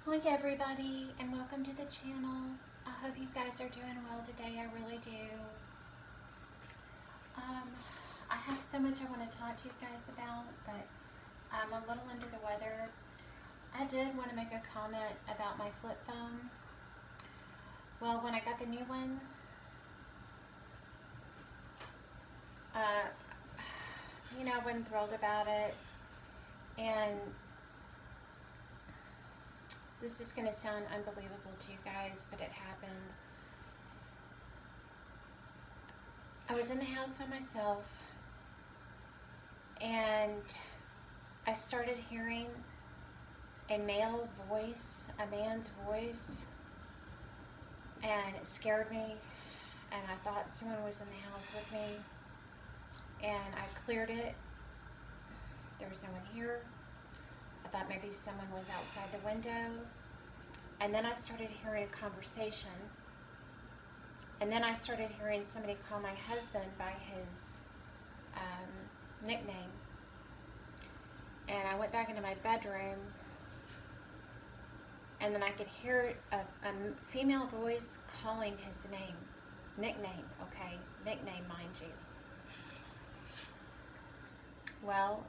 Hi everybody, and welcome to the channel. I hope you guys are doing well today. I really do. Um, I have so much I want to talk to you guys about, but I'm a little under the weather. I did want to make a comment about my flip phone. Well, when I got the new one, uh, I wasn't thrilled about it. And this is going to sound unbelievable to you guys, but it happened. I was in the house by myself, and I started hearing a male voice, a man's voice, and it scared me, and I thought someone was in the house with me, and I cleared it. There was no one here. I thought maybe someone was outside the window, and then I started hearing a conversation, and then I started hearing somebody call my husband by his nickname, and I went back into my bedroom, and then I could hear a female voice calling his nickname, okay, nickname, mind you. Well,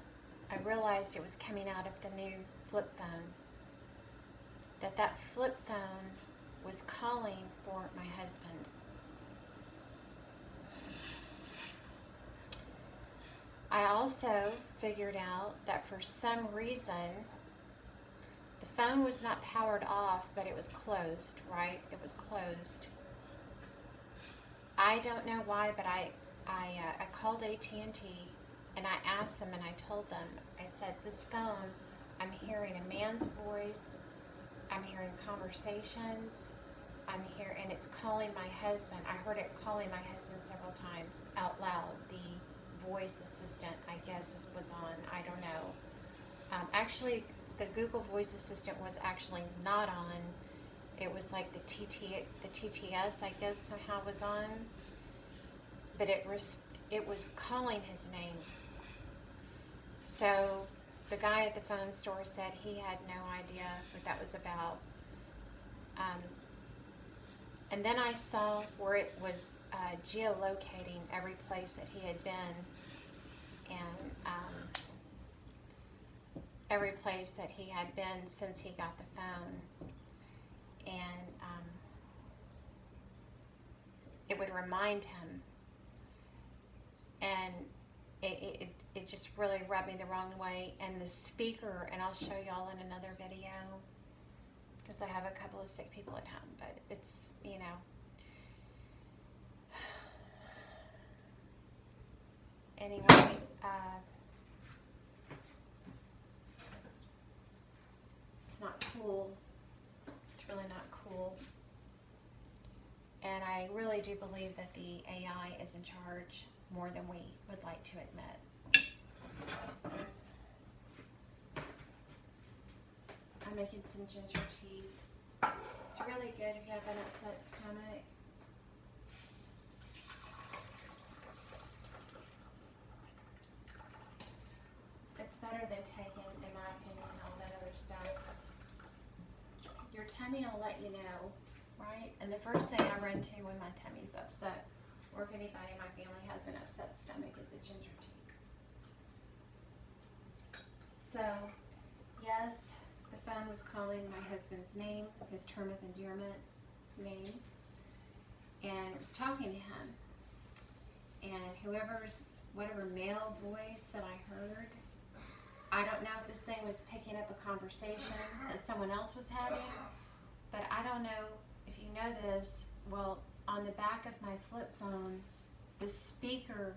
I realized it was coming out of the new flip phone, that flip phone was calling for my husband. I also figured out that for some reason, the phone was not powered off, but it was closed, right? It was closed. I don't know why, but I called AT&T and I asked them, and I told them, I said, this phone, I'm hearing a man's voice, I'm hearing conversations, and it's calling my husband. I heard it calling my husband several times out loud. The voice assistant, I guess, was on. I don't know. Actually, the Google Voice Assistant was actually not on. It was like the TTS, I guess, somehow was on. But it was calling his name. So the guy at the phone store said he had no idea what that was about. And then I saw where it was geolocating every place that he had been, and every place that he had been since he got the phone. And it would remind him. And it just really rubbed me the wrong way. And the speaker, and I'll show y'all in another video, because I have a couple of sick people at home, but it's, anyway, it's not cool. It's really not cool. And I really do believe that the AI is in charge more than we would like to admit. I'm making some ginger tea. It's really good if you have an upset stomach. It's better than taking, in my opinion, all that other stuff. Your tummy will let you know, right? And the first thing I run to when my tummy's upset, or if anybody in my family has an upset stomach, is the ginger tea. So, yes, the phone was calling my husband's name, his term of endearment name, and it was talking to him. And whatever male voice that I heard, I don't know if this thing was picking up a conversation that someone else was having, but I don't know if you know this. Well, on the back of my flip phone, the speaker,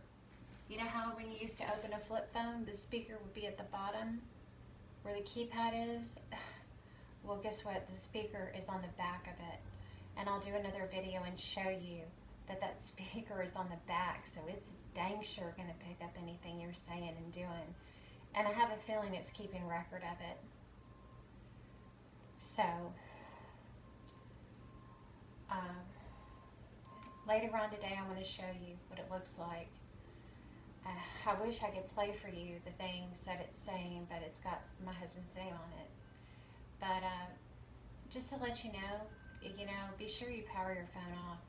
you know how when you used to open a flip phone, the speaker would be at the bottom where the keypad is? Well, guess what? The speaker is on the back of it. And I'll do another video and show you that speaker is on the back, so it's dang sure going to pick up anything you're saying and doing. And I have a feeling it's keeping record of it. So, later on today, I want to show you what it looks like. I wish I could play for you the things that it's saying, but it's got my husband's name on it. But just to let you know, be sure you power your phone off.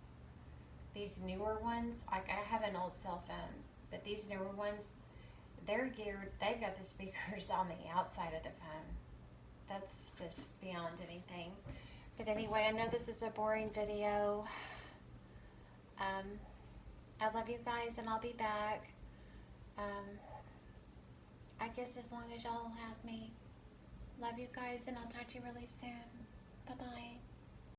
These newer ones, like I have an old cell phone, but these newer ones, they're geared, they've got the speakers on the outside of the phone. That's just beyond anything. But anyway, I know this is a boring video. I love you guys, and I'll be back. I guess as long as y'all have me. Love you guys, and I'll talk to you really soon. Bye-bye.